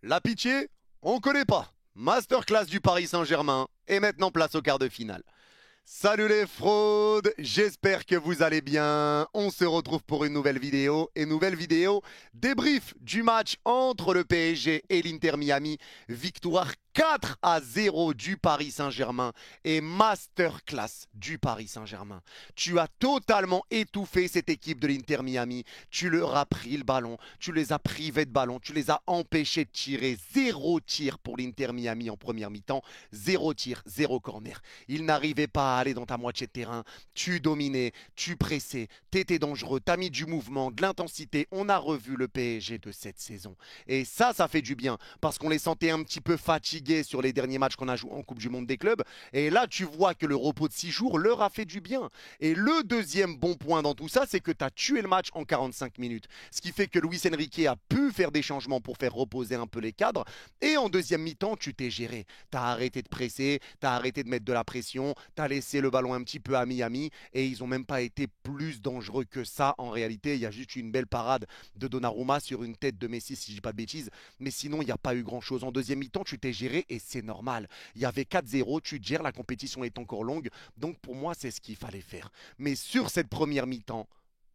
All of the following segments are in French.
La pitié, on connaît pas. Masterclass du Paris Saint-Germain et maintenant place au quart de finale. Salut les fraudes, j'espère que vous allez bien. On se retrouve pour une nouvelle vidéo débrief du match entre le PSG et l'Inter Miami. Victoire 4-0 du Paris Saint-Germain et masterclass du Paris Saint-Germain. Tu as totalement étouffé cette équipe de l'Inter Miami. Tu leur as pris le ballon, tu les as privés de ballon, tu les as empêchés de tirer. Zéro tir pour l'Inter Miami en première mi-temps, zéro tir, zéro corner. Ils n'arrivaient pas à aller dans ta moitié de terrain. Tu dominais, tu pressais, t'étais dangereux, t'as mis du mouvement, de l'intensité. On a revu le PSG de cette saison. Et ça fait du bien parce qu'on les sentait un petit peu fatigués sur les derniers matchs qu'on a joués en Coupe du Monde des clubs. Et là, tu vois que le repos de 6 jours leur a fait du bien. Et le deuxième bon point dans tout ça, c'est que tu as tué le match en 45 minutes. Ce qui fait que Luis Enrique a pu faire des changements pour faire reposer un peu les cadres. Et en deuxième mi-temps, tu t'es géré. Tu as arrêté de presser, tu as arrêté de mettre de la pression, tu as laissé le ballon un petit peu à Miami. Et ils n'ont même pas été plus dangereux que ça. En réalité, il y a juste eu une belle parade de Donnarumma sur une tête de Messi, si je dis pas de bêtises. Mais sinon, il n'y a pas eu grand-chose. En deuxième mi-temps, tu t'es géré et c'est normal. Il y avait 4-0, tu te gères, la compétition est encore longue. Donc pour moi, c'est ce qu'il fallait faire. Mais sur cette première mi-temps,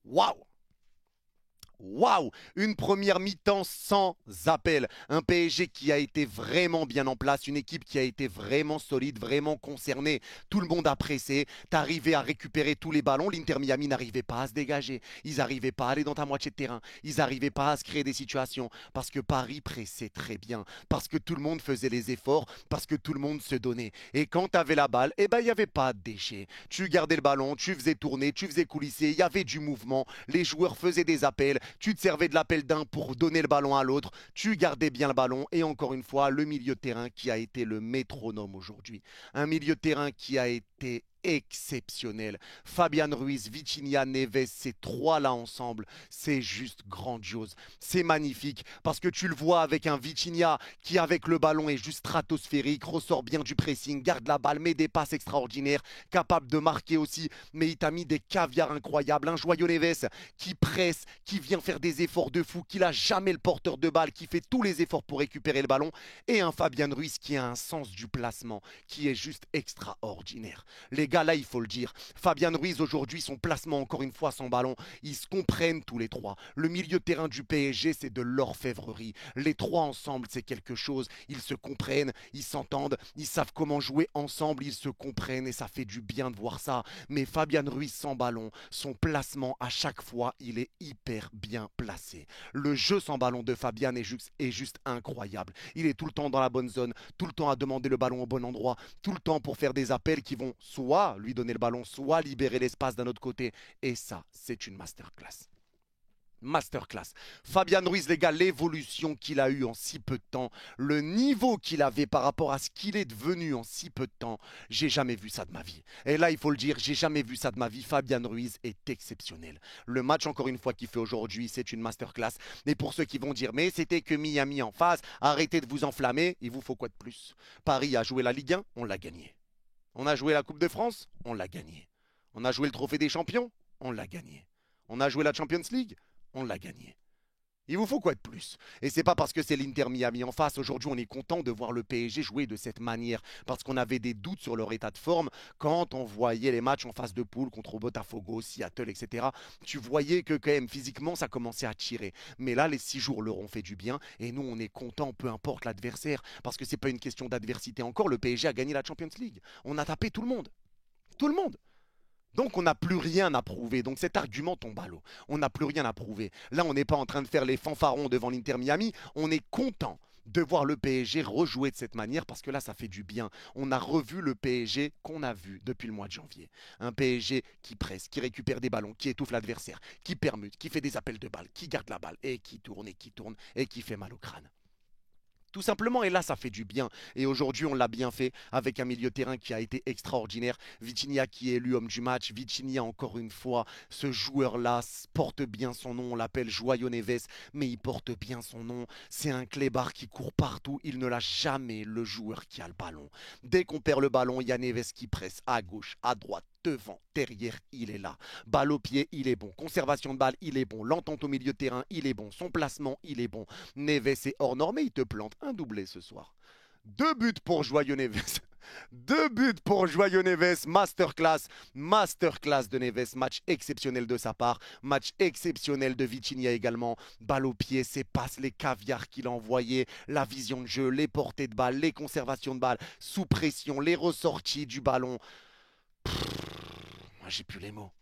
waouh! Waouh! Une première mi-temps sans appel. Un PSG qui a été vraiment bien en place. Une équipe qui a été vraiment solide, vraiment concernée. Tout le monde a pressé. T'arrivais à récupérer tous les ballons. L'Inter Miami n'arrivait pas à se dégager. Ils n'arrivaient pas à aller dans ta moitié de terrain. Ils n'arrivaient pas à se créer des situations. Parce que Paris pressait très bien. Parce que tout le monde faisait les efforts. Parce que tout le monde se donnait. Et quand tu avais la balle, eh ben, il n'y avait pas de déchets. Tu gardais le ballon, tu faisais tourner, tu faisais coulisser. Il y avait du mouvement. Les joueurs faisaient des appels. Tu te servais de l'appel d'un pour donner le ballon à l'autre, tu gardais bien le ballon et encore une fois, le milieu de terrain qui a été le métronome aujourd'hui. Un milieu de terrain qui a été exceptionnel. Fabian Ruiz, Vitinha, Neves, ces trois-là ensemble, c'est juste grandiose. C'est magnifique parce que tu le vois avec un Vitinha qui, avec le ballon, est juste stratosphérique, ressort bien du pressing, garde la balle, met des passes extraordinaires, capable de marquer aussi, mais il t'a mis des caviars incroyables. Un Joyeux Neves qui presse, qui vient faire des efforts de fou, qui n'a jamais le porteur de balle, qui fait tous les efforts pour récupérer le ballon, et un Fabian Ruiz qui a un sens du placement qui est juste extraordinaire. Les gars, là, il faut le dire. Fabian Ruiz, aujourd'hui, son placement, encore une fois, son ballon, ils se comprennent tous les trois. Le milieu de terrain du PSG, c'est de l'orfèvrerie. Les trois ensemble, c'est quelque chose. Ils se comprennent, ils s'entendent, ils savent comment jouer ensemble, ils se comprennent et ça fait du bien de voir ça. Mais Fabian Ruiz sans ballon, son placement, à chaque fois, il est hyper bien placé. Le jeu sans ballon de Fabian est juste incroyable. Il est tout le temps dans la bonne zone, tout le temps à demander le ballon au bon endroit, tout le temps pour faire des appels qui vont soit lui donner le ballon, soit libérer l'espace d'un autre côté. Et ça, c'est une masterclass. Masterclass. Fabian Ruiz, les gars, l'évolution qu'il a eue en si peu de temps, le niveau qu'il avait par rapport à ce qu'il est devenu en si peu de temps, j'ai jamais vu ça de ma vie. Et là, il faut le dire, j'ai jamais vu ça de ma vie. Fabian Ruiz est exceptionnel. Le match, encore une fois, qu'il fait aujourd'hui, c'est une masterclass. Et pour ceux qui vont dire, mais c'était que Miami en face, arrêtez de vous enflammer, il vous faut quoi de plus? Paris a joué la Ligue 1, on l'a gagné. On a joué la Coupe de France, on l'a gagné. On a joué le Trophée des Champions, on l'a gagné. On a joué la Champions League, on l'a gagné. Il vous faut quoi de plus? Et c'est pas parce que c'est l'Inter Miami en face. Aujourd'hui, on est content de voir le PSG jouer de cette manière parce qu'on avait des doutes sur leur état de forme quand on voyait les matchs en phase de poule contre Botafogo, Seattle, etc. Tu voyais que quand même physiquement, ça commençait à tirer. Mais là, les 6 jours leur ont fait du bien et nous, on est content, peu importe l'adversaire, parce que c'est pas une question d'adversité encore. Le PSG a gagné la Champions League. On a tapé tout le monde. Tout le monde. Donc on n'a plus rien à prouver. Donc cet argument tombe à l'eau. On n'a plus rien à prouver. Là, on n'est pas en train de faire les fanfarons devant l'Inter Miami. On est content de voir le PSG rejouer de cette manière parce que là, ça fait du bien. On a revu le PSG qu'on a vu depuis le mois de janvier. Un PSG qui presse, qui récupère des ballons, qui étouffe l'adversaire, qui permute, qui fait des appels de balles, qui garde la balle et qui tourne et qui fait mal au crâne. Tout simplement, et là ça fait du bien. Et aujourd'hui on l'a bien fait avec un milieu de terrain qui a été extraordinaire. Vitinha qui est élu homme du match. Vitinha encore une fois, ce joueur-là porte bien son nom. On l'appelle Joyeux Neves, mais il porte bien son nom. C'est un clébard qui court partout. Il ne lâche jamais le joueur qui a le ballon. Dès qu'on perd le ballon, il y a Neves qui presse à gauche, à droite. devant, derrière, il est là. Balle au pied, il est bon. Conservation de balle, il est bon. L'entente au milieu de terrain, il est bon. Son placement, il est bon. Neves est hors norme et il te plante un doublé ce soir. 2 buts pour Joyeux Neves. 2 buts pour Joyeux Neves. Masterclass. Masterclass de Neves. Match exceptionnel de sa part. Match exceptionnel de Vitinha également. Balle au pied, ses passes, les caviars qu'il a envoyés, la vision de jeu, les portées de balle, les conservations de balle, sous pression, les ressorties du ballon. Moi, j'ai plus les mots.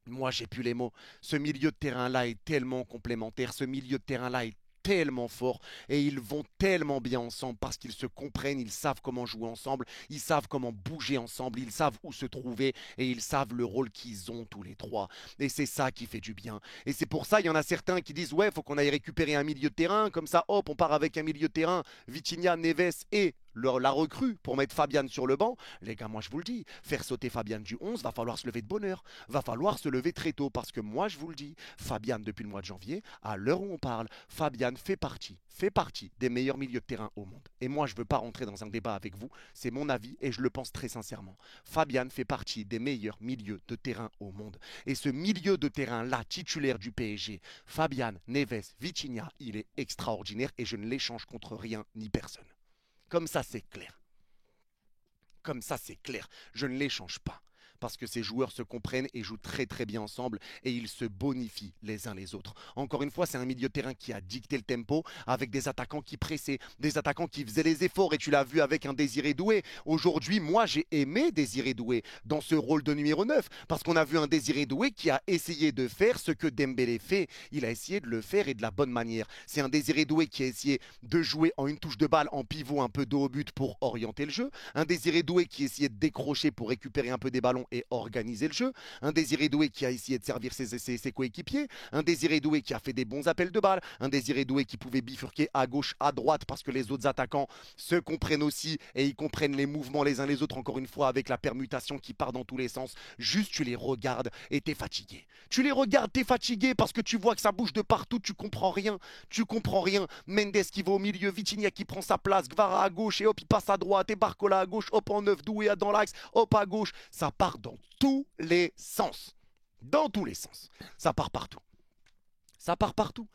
Moi, j'ai plus les mots. Ce milieu de terrain-là est tellement complémentaire. Ce milieu de terrain-là est tellement fort et ils vont tellement bien ensemble parce qu'ils se comprennent, ils savent comment jouer ensemble, ils savent comment bouger ensemble, ils savent où se trouver et ils savent le rôle qu'ils ont tous les trois. Et c'est ça qui fait du bien. Et c'est pour ça, il y en a certains qui disent ouais, faut qu'on aille récupérer un milieu de terrain, comme ça, hop, on part avec un milieu de terrain, Vitinha, Neves et la recrue pour mettre Fabian sur le banc. Les gars, moi je vous le dis, faire sauter Fabian du 11, va falloir se lever de bonne heure. Va falloir se lever très tôt parce que moi je vous le dis, Fabian depuis le mois de janvier, à l'heure où on parle, Fabian fait partie des meilleurs milieux de terrain au monde. Et moi je ne veux pas rentrer dans un débat avec vous, c'est mon avis et je le pense très sincèrement. Fabian fait partie des meilleurs milieux de terrain au monde. Et ce milieu de terrain là, titulaire du PSG, Fabian, Neves, Vitinha, il est extraordinaire et je ne l'échange contre rien ni personne. Comme ça, c'est clair. Comme ça, c'est clair. Je ne l'échange pas. Parce que ces joueurs se comprennent et jouent très très bien ensemble et ils se bonifient les uns les autres. Encore une fois, c'est un milieu de terrain qui a dicté le tempo avec des attaquants qui pressaient, des attaquants qui faisaient les efforts et tu l'as vu avec un Désiré Doué. Aujourd'hui, moi j'ai aimé Désiré Doué dans ce rôle de numéro 9 parce qu'on a vu un Désiré Doué qui a essayé de faire ce que Dembélé fait. Il a essayé de le faire et de la bonne manière. C'est un Désiré Doué qui a essayé de jouer en une touche de balle en pivot un peu dos au but pour orienter le jeu. Un Désiré Doué qui essayait de décrocher pour récupérer un peu des ballons et organiser le jeu. Un Désiré Doué qui a essayé de servir ses coéquipiers. Un Désiré Doué qui a fait des bons appels de balles. Un Désiré Doué qui pouvait bifurquer à gauche, à droite parce que les autres attaquants se comprennent aussi et ils comprennent les mouvements les uns les autres. Encore une fois, avec la permutation qui part dans tous les sens. Juste, tu les regardes et t'es fatigué. Tu les regardes, t'es fatigué parce que tu vois que ça bouge de partout. Tu comprends rien. Tu comprends rien. Mendes qui va au milieu. Vitinha qui prend sa place. Gvara à gauche et hop, il passe à droite. Et Barcola à gauche. Hop en neuf. Doué dans l'axe. Hop à gauche. Ça part dans tous les sens. Dans tous les sens. Ça part partout. Ça part partout.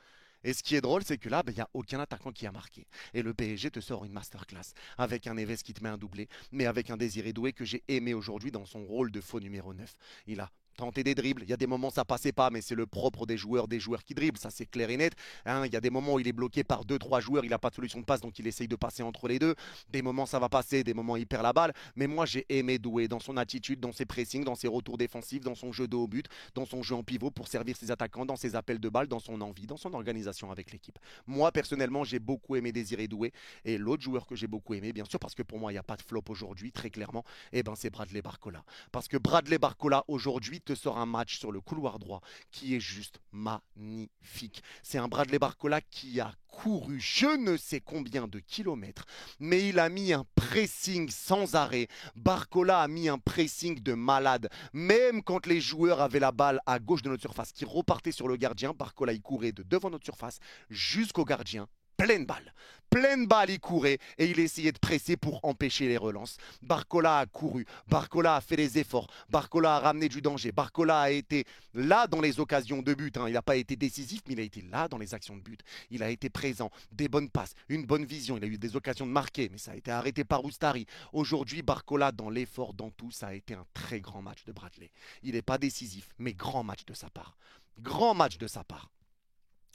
Et ce qui est drôle, c'est que là, il n'y a aucun attaquant qui a marqué. Et le PSG te sort une masterclass avec un Neves qui te met un doublé, mais avec un Désiré Doué que j'ai aimé aujourd'hui dans son rôle de faux numéro 9. Il a tenté des dribbles, il y a des moments ça passait pas, mais c'est le propre des joueurs qui dribblent, ça c'est clair et net. Hein, il y a des moments où il est bloqué par 2-3 joueurs, il n'a pas de solution de passe, donc il essaye de passer entre les deux. Des moments ça va passer, des moments il perd la balle. Mais moi j'ai aimé Doué dans son attitude, dans ses pressings, dans ses retours défensifs, dans son jeu de haut but, dans son jeu en pivot pour servir ses attaquants, dans ses appels de balle, dans son envie, dans son organisation avec l'équipe. Moi personnellement j'ai beaucoup aimé Désiré Doué et l'autre joueur que j'ai beaucoup aimé, bien sûr parce que pour moi il n'y a pas de flop aujourd'hui, très clairement, et ben c'est Bradley Barcola. Parce que Bradley Barcola aujourd'hui te sort un match sur le couloir droit qui est juste magnifique. C'est un Bradley Barcola qui a couru je ne sais combien de kilomètres, mais il a mis un pressing sans arrêt. Barcola a mis un pressing de malade. Même quand les joueurs avaient la balle à gauche de notre surface, qui repartait sur le gardien, Barcola il courait de devant notre surface jusqu'au gardien. Pleine balle, il courait et il essayait de presser pour empêcher les relances. Barcola a couru, Barcola a fait des efforts, Barcola a ramené du danger, Barcola a été là dans les occasions de but. Il n'a pas été décisif, mais il a été là dans les actions de but. Il a été présent, des bonnes passes, une bonne vision, il a eu des occasions de marquer, mais ça a été arrêté par Oustari. Aujourd'hui, Barcola, dans l'effort, dans tout, ça a été un très grand match de Bradley. Il n'est pas décisif, mais grand match de sa part. Grand match de sa part.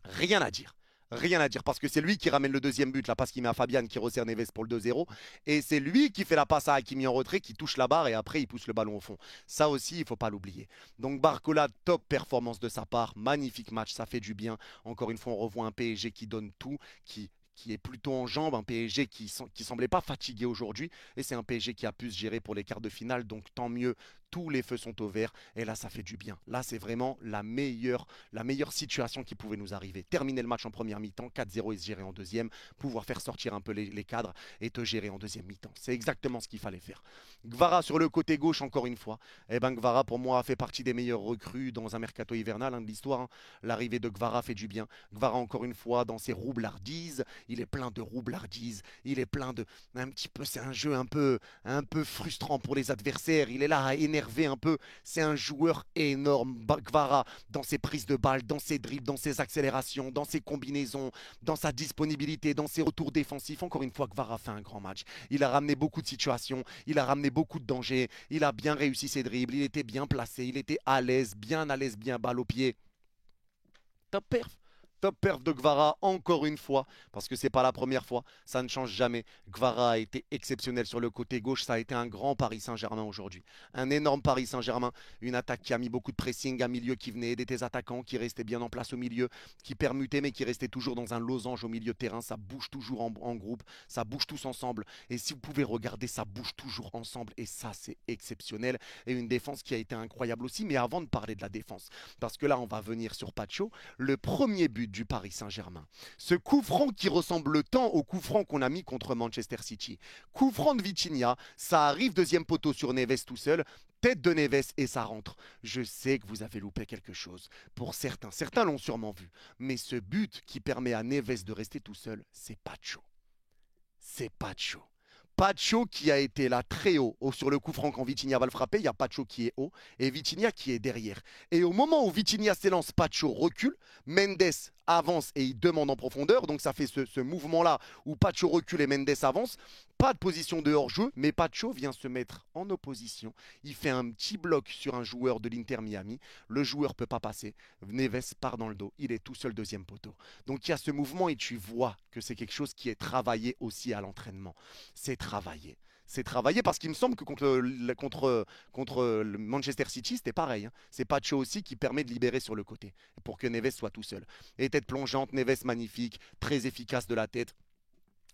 Rien à dire. Rien à dire parce que c'est lui qui ramène le deuxième but, la passe qu'il met à Fabian qui resserre Neves pour le 2-0 et c'est lui qui fait la passe à Hakimi en retrait qui touche la barre et après il pousse le ballon au fond. Ça aussi il ne faut pas l'oublier. Donc Barcola, top performance de sa part, magnifique match, ça fait du bien. Encore une fois on revoit un PSG qui donne tout, qui est plutôt en jambes, un PSG qui semblait pas fatigué aujourd'hui et c'est un PSG qui a pu se gérer pour les quarts de finale donc tant mieux. Tous les feux sont au vert et là ça fait du bien. Là c'est vraiment la meilleure situation qui pouvait nous arriver. Terminer le match en première mi-temps, 4-0 et se gérer en deuxième, pouvoir faire sortir un peu les cadres et te gérer en deuxième mi-temps. C'est exactement ce qu'il fallait faire. Gvara sur le côté gauche encore une fois. Eh ben Gvara pour moi fait partie des meilleurs recrues dans un mercato hivernal de l'histoire. L'arrivée de Gvara fait du bien. Gvara encore une fois dans ses roublardises, il est plein de roublardises, il est plein de un petit peu, c'est un jeu un peu frustrant pour les adversaires. Il est là à énerver énervé un peu. C'est un joueur énorme, Guevara, dans ses prises de balles, dans ses dribbles, dans ses accélérations, dans ses combinaisons, dans sa disponibilité, dans ses retours défensifs. Encore une fois, Guevara fait un grand match. Il a ramené beaucoup de situations, il a ramené beaucoup de dangers, il a bien réussi ses dribbles, il était bien placé, il était à l'aise, bien balle au pied. Top perf. Top perf de Guevara, encore une fois, parce que c'est pas la première fois, ça ne change jamais. Guevara a été exceptionnel sur le côté gauche, ça a été un grand Paris Saint-Germain aujourd'hui. Un énorme Paris Saint-Germain, une attaque qui a mis beaucoup de pressing, un milieu qui venait aider tes attaquants, qui restait bien en place au milieu, qui permutait mais qui restait toujours dans un losange au milieu de terrain, ça bouge toujours en groupe, ça bouge tous ensemble. Et si vous pouvez regarder, ça bouge toujours ensemble et ça c'est exceptionnel. Et une défense qui a été incroyable aussi, mais avant de parler de la défense, parce que là on va venir sur Pacho, le premier but du Paris Saint-Germain. Ce coup franc qui ressemble tant au coup franc qu'on a mis contre Manchester City. Coup franc de Vitinha, ça arrive deuxième poteau sur Neves tout seul, tête de Neves et ça rentre. Je sais que vous avez loupé quelque chose. Pour certains l'ont sûrement vu. Mais ce but qui permet à Neves de rester tout seul, c'est Pacho. C'est Pacho. Pacho qui a été là très haut sur le coup franc quand Vitinha va le frapper, il y a Pacho qui est haut et Vitinha qui est derrière. Et au moment où Vitinha s'élance, Pacho recule, Mendes avance et il demande en profondeur, donc ça fait ce mouvement-là où Pacho recule et Mendes avance. Pas de position de hors-jeu, mais Pacho vient se mettre en opposition. Il fait un petit bloc sur un joueur de l'Inter Miami. Le joueur ne peut pas passer. Neves part dans le dos. Il est tout seul deuxième poteau. Donc il y a ce mouvement et tu vois que c'est quelque chose qui est travaillé aussi à l'entraînement. C'est travaillé. C'est travaillé parce qu'il me semble que contre le Manchester City, c'était pareil. Hein. C'est Pacho aussi qui permet de libérer sur le côté pour que Neves soit tout seul. Et tête plongeante, Neves magnifique, très efficace de la tête.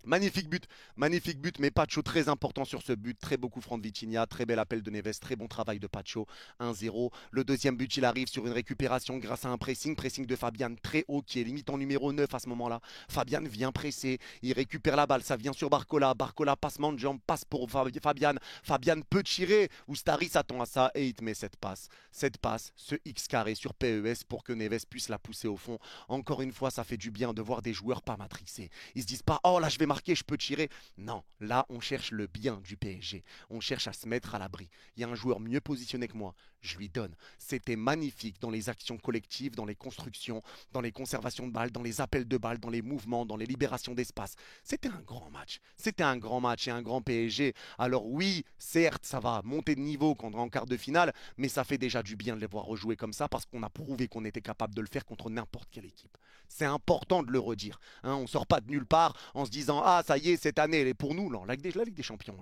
Magnifique but, mais Pacho très important sur ce but. Très beau coup franc de Vitinha, très bel appel de Neves, très bon travail de Pacho. 1-0. Le deuxième but, il arrive sur une récupération grâce à un pressing de Fabian très haut qui est limite en numéro 9 à ce moment-là. Fabian vient presser, il récupère la balle, ça vient sur Barcola. Barcola, passement de jambe, passe pour Fabian. Fabian peut tirer, Oustari s'attend à ça et il te met cette passe. Cette passe, ce X carré sur PES pour que Neves puisse la pousser au fond. Encore une fois, ça fait du bien de voir des joueurs pas matrixés. Ils se disent pas, oh là je vais marquer, je peux tirer. Non, là on cherche le bien du PSG. On cherche à se mettre à l'abri. Il y a un joueur mieux positionné que moi, je lui donne. C'était magnifique dans les actions collectives, dans les constructions, dans les conservations de balles, dans les appels de balles, dans les mouvements, dans les libérations d'espace. C'était un grand match. C'était un grand match et un grand PSG. Alors oui, certes, ça va monter de niveau quand on est en quart de finale, mais ça fait déjà du bien de les voir rejouer comme ça parce qu'on a prouvé qu'on était capable de le faire contre n'importe quelle équipe. C'est important de le redire. Hein, on ne sort pas de nulle part en se disant « Ah, ça y est, cette année, elle est pour nous. » Non, la Ligue des Champions,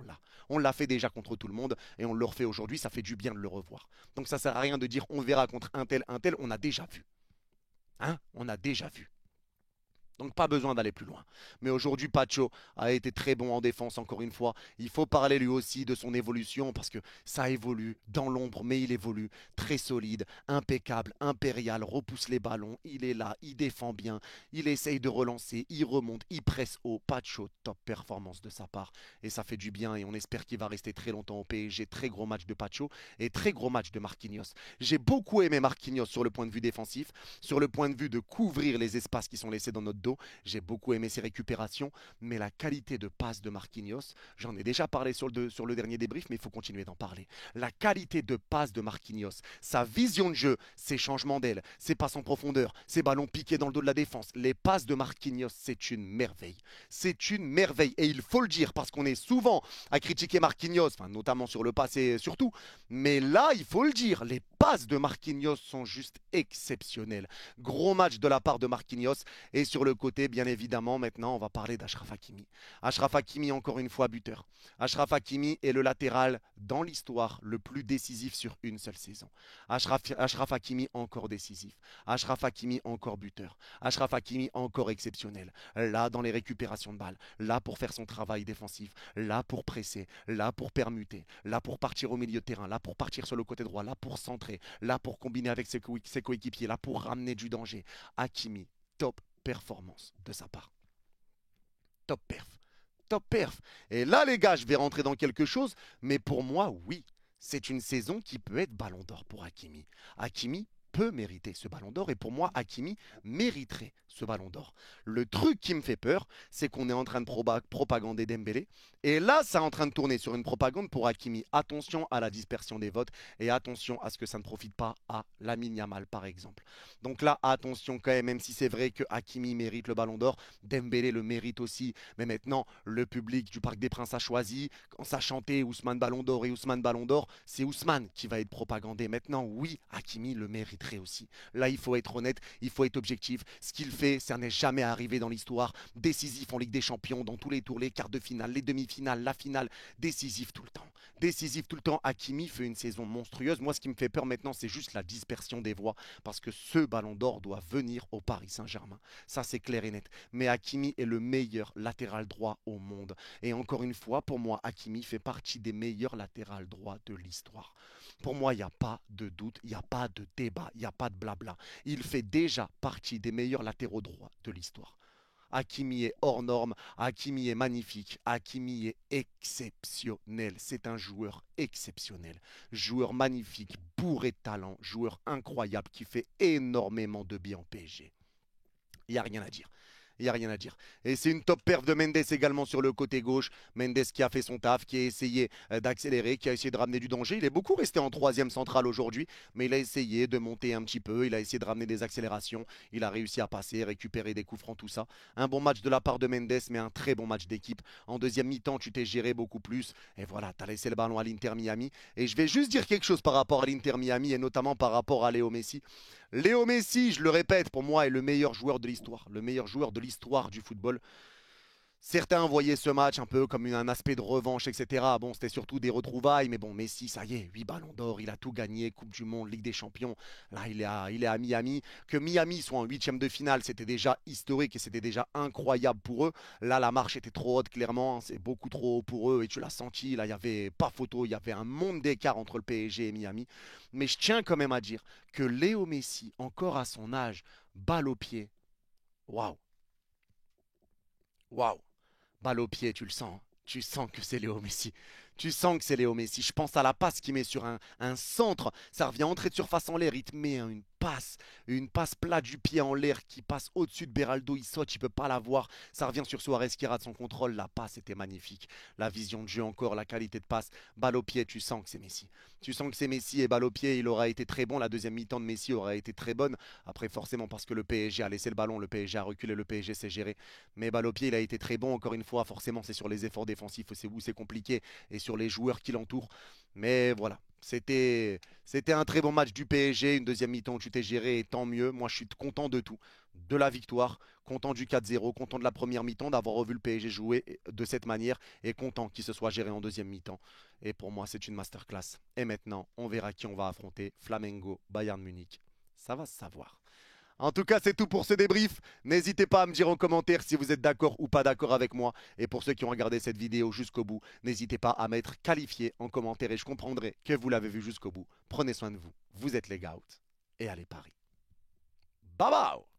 on l'a fait déjà contre tout le monde et on le refait aujourd'hui. Ça fait du bien de le revoir. Donc ça ne sert à rien de dire « On verra contre un tel. » On a déjà vu. Hein, on a déjà vu. Donc pas besoin d'aller plus loin. Mais aujourd'hui, Pacho a été très bon en défense, encore une fois. Il faut parler lui aussi de son évolution parce que ça évolue dans l'ombre, mais il évolue très solide, impeccable, impérial, repousse les ballons, il est là, il défend bien, il essaye de relancer, il remonte, il presse haut. Pacho, top performance de sa part. Et ça fait du bien et on espère qu'il va rester très longtemps au PSG. Très gros match de Pacho et très gros match de Marquinhos. J'ai beaucoup aimé Marquinhos sur le point de vue défensif, sur le point de vue de couvrir les espaces qui sont laissés dans notre dos. J'ai beaucoup aimé ses récupérations, mais la qualité de passe de Marquinhos, j'en ai déjà parlé sur le dernier débrief, mais il faut continuer d'en parler. La qualité de passe de Marquinhos, sa vision de jeu, ses changements d'aile, ses passes en profondeur, ses ballons piqués dans le dos de la défense, les passes de Marquinhos, c'est une merveille. C'est une merveille, et il faut le dire, parce qu'on est souvent à critiquer Marquinhos, enfin, notamment sur le passé surtout, mais là, il faut le dire, les passes de Marquinhos sont juste exceptionnelles. Gros match de la part de Marquinhos, et sur le côté, bien évidemment, maintenant, on va parler d'Achraf Hakimi. Achraf Hakimi, encore une fois, buteur. Achraf Hakimi est le latéral dans l'histoire le plus décisif sur une seule saison. Achraf Hakimi, encore décisif. Achraf Hakimi, encore buteur. Achraf Hakimi, encore exceptionnel. Là, dans les récupérations de balles. Là, pour faire son travail défensif. Là, pour presser. Là, pour permuter. Là, pour partir au milieu de terrain. Là, pour partir sur le côté droit. Là, pour centrer. Là, pour combiner avec ses coéquipiers. Là, pour ramener du danger. Hakimi, top performance de sa part. Top perf. Top perf. Et là, les gars, je vais rentrer dans quelque chose, mais pour moi, oui, c'est une saison qui peut être ballon d'or pour Hakimi. Hakimi peut mériter ce ballon d'or. Et pour moi, Hakimi mériterait ce ballon d'or. Le truc qui me fait peur, c'est qu'on est en train de propagander Dembélé. Et là, ça est en train de tourner sur une propagande pour Hakimi. Attention à la dispersion des votes et attention à ce que ça ne profite pas à Lamine Yamal, par exemple. Donc là, attention quand même si c'est vrai que Hakimi mérite le ballon d'or, Dembélé le mérite aussi. Mais maintenant, le public du Parc des Princes a choisi. Quand ça chantait Ousmane Ballon d'or et Ousmane Ballon d'or, c'est Ousmane qui va être propagandé. Maintenant, oui, Hakimi le mériterait aussi. Là, il faut être honnête, il faut être objectif. Ce qu'il fait, ça n'est jamais arrivé dans l'histoire. Décisif en Ligue des Champions, dans tous les tours, les quarts de finale, les demi-finales, la finale. Décisif tout le temps. Décisif tout le temps. Hakimi fait une saison monstrueuse. Moi, ce qui me fait peur maintenant, c'est juste la dispersion des voix. Parce que ce ballon d'or doit venir au Paris Saint-Germain. Ça, c'est clair et net. Mais Hakimi est le meilleur latéral droit au monde. Et encore une fois, pour moi, Hakimi fait partie des meilleurs latérales droits de l'histoire. Pour moi, il n'y a pas de doute, il n'y a pas de débat, il n'y a pas de blabla. Il fait déjà partie des meilleurs latéraux droits de l'histoire. Hakimi est hors norme, Hakimi est magnifique, Hakimi est exceptionnel. C'est un joueur exceptionnel, joueur magnifique, bourré de talent, joueur incroyable qui fait énormément de bien en PSG. Il n'y a rien à dire. Il n'y a rien à dire. Et c'est une top perf de Mendes également sur le côté gauche. Mendes qui a fait son taf, qui a essayé d'accélérer, qui a essayé de ramener du danger. Il est beaucoup resté en troisième centrale aujourd'hui, mais il a essayé de monter un petit peu. Il a essayé de ramener des accélérations. Il a réussi à passer, récupérer des coups francs, tout ça. Un bon match de la part de Mendes, mais un très bon match d'équipe. En deuxième mi-temps, tu t'es géré beaucoup plus. Et voilà, tu as laissé le ballon à l'Inter Miami. Et je vais juste dire quelque chose par rapport à l'Inter Miami et notamment par rapport à Léo Messi. Léo Messi, je le répète, pour moi est le meilleur joueur de l'histoire. Le meilleur joueur de l'histoire du football. Certains voyaient ce match un peu comme un aspect de revanche, etc. Bon, c'était surtout des retrouvailles, mais bon, Messi, ça y est, 8 ballons d'or, il a tout gagné, Coupe du Monde, Ligue des Champions. Là, il est à Miami. Que Miami soit en huitième de finale, c'était déjà historique et c'était déjà incroyable pour eux. Là, la marche était trop haute, clairement. C'est beaucoup trop haut pour eux et tu l'as senti. Là, il n'y avait pas photo, il y avait un monde d'écart entre le PSG et Miami. Mais je tiens quand même à dire que Léo Messi, encore à son âge, balle au pied. Waouh, waouh. Balle au pied, tu le sens. Tu sens que c'est Léo Messi. Tu sens que c'est Léo Messi. Je pense à la passe qu'il met sur un centre. Ça revient entrer de surface en l'air. Il te met une passe plate du pied en l'air qui passe au-dessus de Beraldo. Il saute, il ne peut pas la voir. Ça revient sur Suarez qui rate son contrôle. La passe était magnifique. La vision de jeu encore, la qualité de passe. Balle au pied, tu sens que c'est Messi. Tu sens que c'est Messi et balle au pied, il aura été très bon. La deuxième mi-temps de Messi aura été très bonne. Après, forcément, parce que le PSG a laissé le ballon, le PSG a reculé, le PSG s'est géré. Mais balle au pied, il a été très bon. Encore une fois, forcément, c'est sur les efforts défensifs, c'est où c'est compliqué et sur les joueurs qui l'entourent. Mais voilà, c'était un très bon match du PSG. Une deuxième mi-temps où tu t'es géré et tant mieux. Moi, je suis content de tout. De la victoire, content du 4-0, content de la première mi-temps, d'avoir revu le PSG jouer de cette manière et content qu'il se soit géré en deuxième mi-temps. Et pour moi, c'est une masterclass. Et maintenant, on verra qui on va affronter. Flamengo, Bayern Munich. Ça va se savoir. En tout cas, c'est tout pour ce débrief. N'hésitez pas à me dire en commentaire si vous êtes d'accord ou pas d'accord avec moi. Et pour ceux qui ont regardé cette vidéo jusqu'au bout, n'hésitez pas à m'être qualifié en commentaire et je comprendrai que vous l'avez vu jusqu'au bout. Prenez soin de vous. Vous êtes les Gouts et allez Paris. Bye bye.